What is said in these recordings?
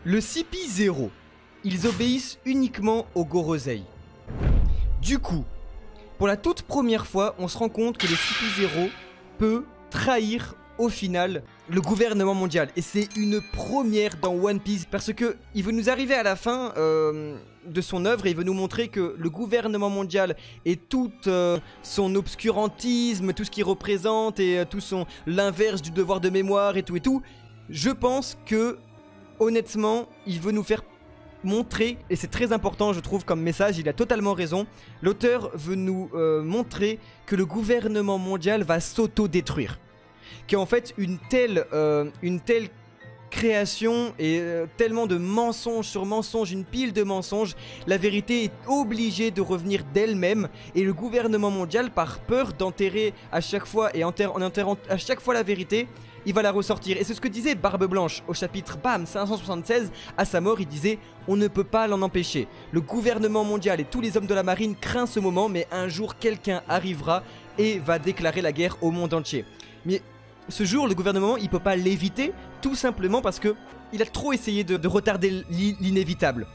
Le CP0, ils obéissent uniquement au Gorosei. Du coup, pour la toute première fois, on se rend compte que le CP0 peut trahir au final le gouvernement mondial. Et c'est une première dans One Piece parce que il veut nous arriver à la fin de son œuvre et il veut nous montrer que le gouvernement mondial et tout son obscurantisme, tout ce qu'il représente et tout l'inverse du devoir de mémoire et tout, je pense que honnêtement, il veut nous faire montrer, et c'est très important je trouve comme message, il a totalement raison, l'auteur veut nous montrer que le gouvernement mondial va s'auto-détruire. Qu'en fait une telle création et tellement de mensonges sur mensonges, une pile de mensonges, la vérité est obligée de revenir d'elle-même et le gouvernement mondial, par peur d'enterrer à chaque fois et en enterrant à chaque fois la vérité, il va la ressortir. Et c'est ce que disait Barbe Blanche au chapitre bam 576, à sa mort il disait on ne peut pas l'en empêcher. Le gouvernement mondial et tous les hommes de la marine craignent ce moment, mais un jour quelqu'un arrivera et va déclarer la guerre au monde entier. Mais ce jour, le gouvernement, il peut pas l'éviter, tout simplement parce que il a trop essayé de retarder l'inévitable.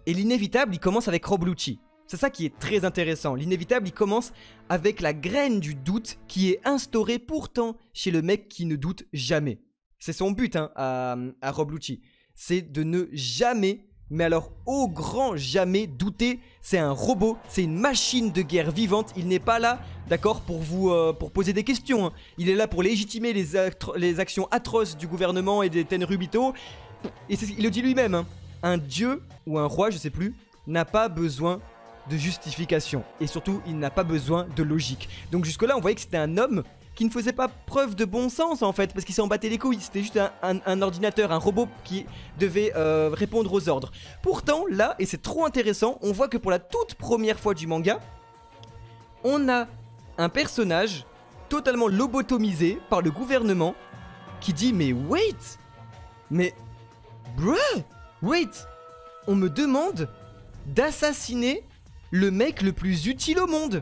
Et l'inévitable, il commence avec Rob Lucci. C'est ça qui est très intéressant. L'inévitable, il commence avec la graine du doute qui est instaurée pourtant chez le mec qui ne doute jamais. C'est son but hein, à Rob Lucci. C'est de ne jamais, mais alors au grand jamais douter. C'est un robot, c'est une machine de guerre vivante. Il n'est pas là, d'accord, pour poser des questions. Hein. Il est là pour légitimer les actions atroces du gouvernement et des Tenryubito. Et il le dit lui-même. Hein. Un dieu ou un roi, je sais plus, n'a pas besoin de justification. Et surtout, il n'a pas besoin de logique. Donc jusque-là, on voyait que c'était un homme qui ne faisait pas preuve de bon sens en fait, parce qu'il s'en battait les couilles, c'était juste un ordinateur, un robot qui devait répondre aux ordres. Pourtant là, et c'est trop intéressant, on voit que pour la toute première fois du manga, on a un personnage totalement lobotomisé par le gouvernement qui dit mais wait, mais bruh, wait, on me demande d'assassiner le mec le plus utile au monde.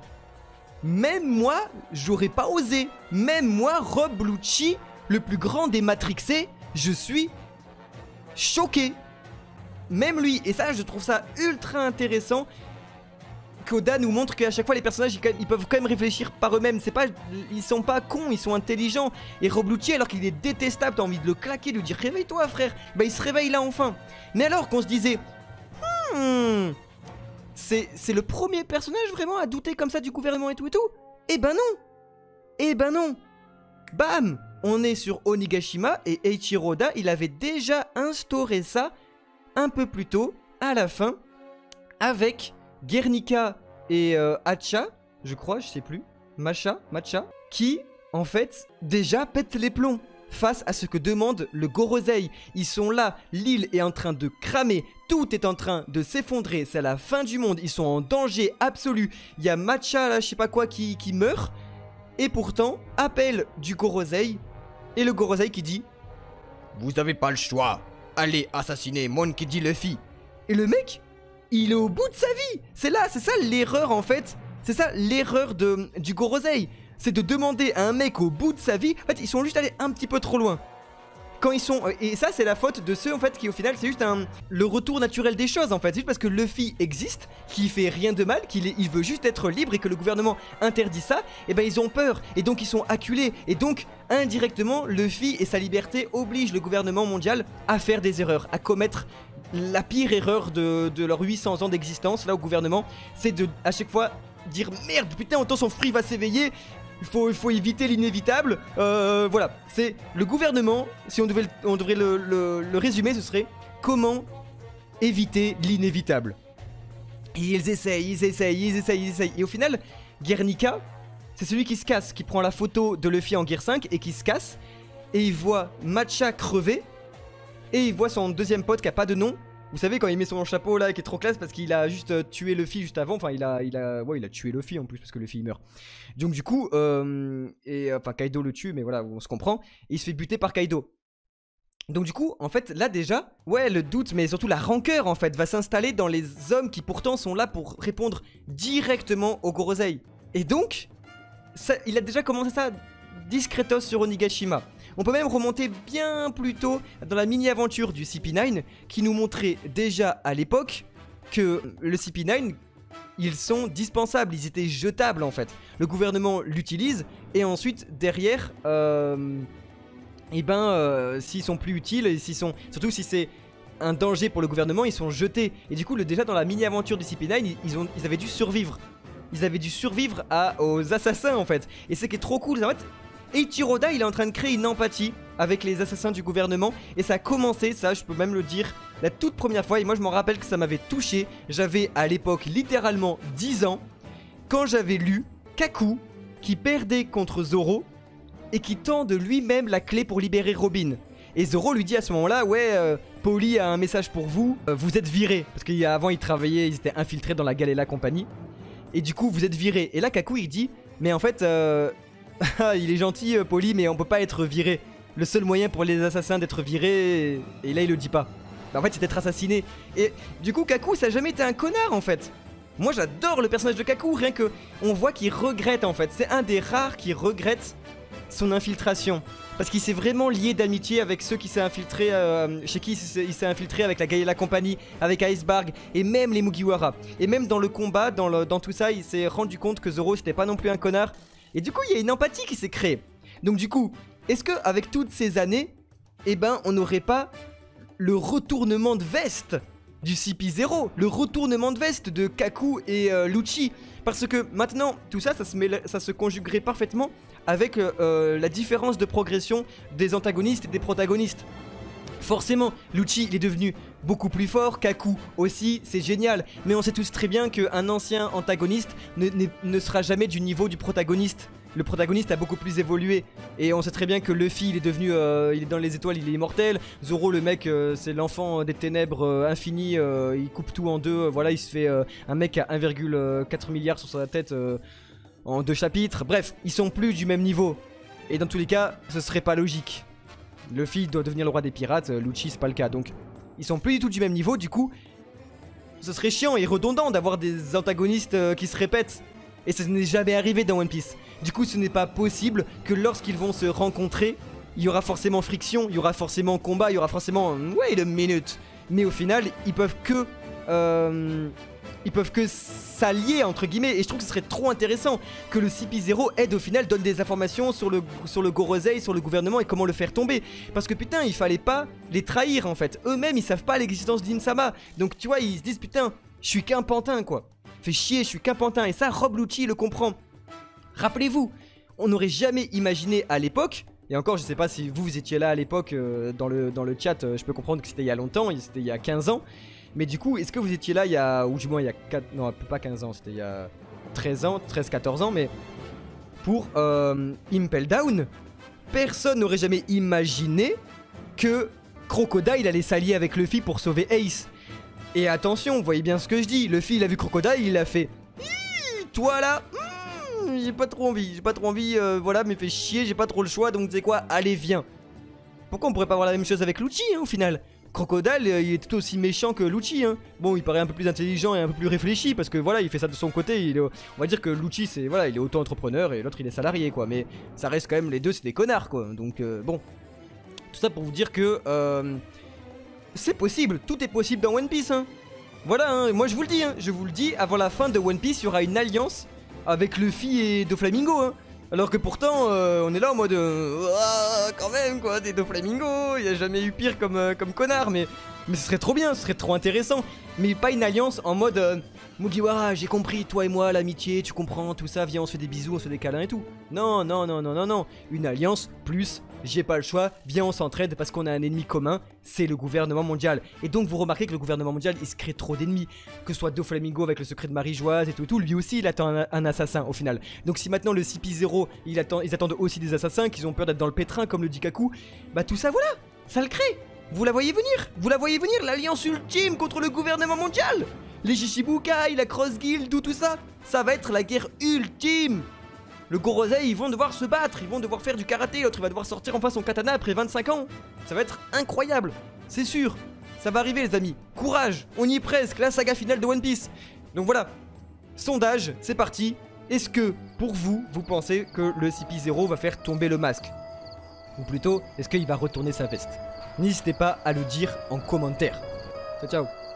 Même moi, j'aurais pas osé. Même moi, Rob Lucci, le plus grand des Matrixés, je suis choqué. Même lui. Et ça, je trouve ça ultra intéressant. Koda nous montre qu'à chaque fois, les personnages, ils peuvent quand même réfléchir par eux-mêmes. C'est pas, ils sont pas cons, ils sont intelligents. Et Rob Lucci, alors qu'il est détestable, t'as envie de le claquer, de lui dire réveille-toi, frère. Bah, il se réveille là enfin. Mais alors qu'on se disait, c'est le premier personnage vraiment à douter comme ça du gouvernement et tout. Eh ben non. Eh ben non. Bam. On est sur Onigashima et Eiichiro Oda, il avait déjà instauré ça un peu plus tôt, à la fin, avec Guernica et Hacha, je crois, je sais plus, Matcha, qui, en fait, déjà pètent les plombs face à ce que demande le Gorosei. Ils sont là, l'île est en train de cramer, tout est en train de s'effondrer, c'est la fin du monde, ils sont en danger absolu. Il y a Matcha, là, je sais pas quoi, qui meurt. Et pourtant, appel du Gorosei, et le Gorosei qui dit vous avez pas le choix, allez assassiner Monkey D. Luffy. Et le mec, il est au bout de sa vie. C'est ça l'erreur en fait. C'est ça l'erreur du Gorosei. C'est de demander à un mec au bout de sa vie. En fait, ils sont juste allés un petit peu trop loin. Quand ils sont... Et ça, c'est la faute de ceux, en fait, qui au final, c'est juste le retour naturel des choses, en fait. C'est juste parce que Luffy existe, qu'il fait rien de mal, il veut juste être libre et que le gouvernement interdit ça, et ben ils ont peur. Et donc, ils sont acculés. Et donc, indirectement, Luffy et sa liberté obligent le gouvernement mondial à faire des erreurs, à commettre la pire erreur de leurs 800 ans d'existence, là, au gouvernement. C'est de, à chaque fois, dire merde, putain, autant son fruit va s'éveiller. Il faut éviter l'inévitable. Voilà, c'est le gouvernement. Si on devrait le résumer, ce serait comment éviter l'inévitable. Et ils essayent. Et au final, Guernica, c'est celui qui se casse, qui prend la photo de Luffy en Gear 5 et qui se casse. Et il voit Matcha crever. Et il voit son deuxième pote qui a pas de nom. Vous savez, quand il met son chapeau là qui est trop classe parce qu'il a juste tué Luffy juste avant. Enfin, il a tué Luffy en plus parce que Luffy il meurt. Donc du coup, enfin Kaido le tue, mais voilà, on se comprend. Et il se fait buter par Kaido. Donc du coup, en fait, là déjà, ouais, le doute, mais surtout la rancœur en fait, va s'installer dans les hommes qui pourtant sont là pour répondre directement au Gorosei. Et donc, ça, il a déjà commencé ça discretos sur Onigashima. On peut même remonter bien plus tôt dans la mini-aventure du CP9 qui nous montrait déjà à l'époque que le CP9, ils sont dispensables, ils étaient jetables en fait. Le gouvernement l'utilise et ensuite derrière, s'ils sont plus utiles, et surtout si c'est un danger pour le gouvernement, ils sont jetés. Et du coup, déjà dans la mini-aventure du CP9, ils avaient dû survivre. Ils avaient dû survivre aux assassins en fait. Et ce qui est trop cool, en fait, Eiichiroda, il est en train de créer une empathie avec les assassins du gouvernement. Et ça a commencé, ça je peux même le dire, la toute première fois. Et moi je m'en rappelle que ça m'avait touché. J'avais à l'époque littéralement 10 ans, quand j'avais lu Kaku qui perdait contre Zoro et qui tend de lui-même la clé pour libérer Robin. Et Zoro lui dit à ce moment-là, ouais, Paulie a un message pour vous, vous êtes viré. Parce qu'avant ils travaillaient, ils étaient infiltrés dans la Galela Company. Et du coup vous êtes viré. Et là Kaku il dit, mais en fait, il est gentil Paulie, mais on peut pas être viré. Le seul moyen pour les assassins d'être virés, et là il le dit pas. En fait c'est d'être assassiné. Et du coup Kaku ça a jamais été un connard en fait. Moi j'adore le personnage de Kaku, rien que on voit qu'il regrette en fait. C'est un des rares qui regrette son infiltration. Parce qu'il s'est vraiment lié d'amitié avec ceux qui s'est infiltré, chez qui il s'est infiltré avec la Gaela Company, avec Iceberg et même les Mugiwara. Et même dans le combat, dans tout ça, il s'est rendu compte que Zoro c'était pas non plus un connard. Et du coup il y a une empathie qui s'est créée. Donc du coup, est-ce que avec toutes ces années, eh ben on n'aurait pas le retournement de veste du CP0, le retournement de veste de Kaku et Lucci? Parce que maintenant, tout ça, ça se conjuguerait parfaitement avec la différence de progression des antagonistes et des protagonistes. Forcément, Lucci il est devenu beaucoup plus fort, Kaku aussi, c'est génial. Mais on sait tous très bien qu'un ancien antagoniste ne sera jamais du niveau du protagoniste. Le protagoniste a beaucoup plus évolué. Et on sait très bien que Luffy il est devenu, il est dans les étoiles, il est immortel. Zoro le mec, c'est l'enfant des ténèbres infini, il coupe tout en deux. Voilà, il se fait un mec à 1,4 milliard sur sa tête en 2 chapitres. Bref, ils sont plus du même niveau. Et dans tous les cas, ce serait pas logique. Luffy doit devenir le roi des pirates, Lucci c'est pas le cas. Donc ils sont plus du tout du même niveau, du coup ce serait chiant et redondant d'avoir des antagonistes qui se répètent. Et ça n'est jamais arrivé dans One Piece. Du coup ce n'est pas possible que lorsqu'ils vont se rencontrer, il y aura forcément friction, il y aura forcément combat, il y aura forcément wait a minute. Mais au final ils peuvent que s'allier entre guillemets. Et je trouve que ce serait trop intéressant que le CP0 aide au final, donne des informations sur le Gorosei, sur le gouvernement et comment le faire tomber. Parce que putain il fallait pas les trahir en fait. Eux-mêmes ils savent pas l'existence d'Insama. Donc tu vois ils se disent putain je suis qu'un pantin quoi. Fait chier, je suis qu'un pantin. Et ça Rob Lucci le comprend. Rappelez-vous, on n'aurait jamais imaginé à l'époque. Et encore je sais pas si vous étiez là à l'époque dans le chat, je peux comprendre que c'était il y a longtemps, c'était il y a 15 ans. Mais du coup, est-ce que vous étiez là il y a, ou du moins il y a 4, non pas 15 ans, c'était il y a 13 ans, 13-14 ans, mais pour Impel Down, personne n'aurait jamais imaginé que Crocodile allait s'allier avec Luffy pour sauver Ace. Et attention, vous voyez bien ce que je dis, Luffy il a vu Crocodile, il a fait toi là, j'ai pas trop envie, voilà, mais fait chier, j'ai pas trop le choix, donc tu sais quoi, allez viens. Pourquoi on pourrait pas avoir la même chose avec Lucci au final? Crocodile, il est tout aussi méchant que Lucci, hein. Bon, il paraît un peu plus intelligent et un peu plus réfléchi parce que voilà, il fait ça de son côté. On va dire que Lucci, c'est voilà, il est auto-entrepreneur et l'autre il est salarié quoi. Mais ça reste quand même les deux, c'est des connards quoi. Donc bon, tout ça pour vous dire que c'est possible, tout est possible dans One Piece. Hein. Voilà, hein. Moi je vous le dis, hein. Je vous le dis, avant la fin de One Piece, il y aura une alliance avec Luffy et Doflamingo. Hein. Alors que pourtant, on est là en mode quand même quoi, des Doflamingo, il n'y a jamais eu pire comme connard, mais ce serait trop bien, ce serait trop intéressant. Mais pas une alliance en mode Mugiwara, j'ai compris, toi et moi, l'amitié, tu comprends, tout ça, viens on se fait des bisous, on se fait des câlins et tout. Non, non, non, non, non, non. Une alliance plus, j'ai pas le choix, viens on s'entraide parce qu'on a un ennemi commun, c'est le gouvernement mondial. Et donc vous remarquez que le gouvernement mondial, il se crée trop d'ennemis. Que ce soit Doflamingo avec le secret de Marie-Joise et tout, lui aussi il attend un assassin au final. Donc si maintenant le CP0, ils attendent aussi des assassins, qu'ils ont peur d'être dans le pétrin comme le dit Kaku, bah tout ça voilà, ça le crée. Vous la voyez venir, l'alliance ultime contre le gouvernement mondial. Les Shishibukai, la Cross Guild, tout ça, ça va être la guerre ultime. Le Gorosei, ils vont devoir se battre, ils vont devoir faire du karaté, l'autre il va devoir sortir enfin son katana après 25 ans. Ça va être incroyable, c'est sûr. Ça va arriver les amis, courage, on y est presque, la saga finale de One Piece. Donc voilà, sondage, c'est parti. Est-ce que, pour vous, vous pensez que le CP0 va faire tomber le masque? Ou plutôt, est-ce qu'il va retourner sa veste? N'hésitez pas à le dire en commentaire. Ciao ciao.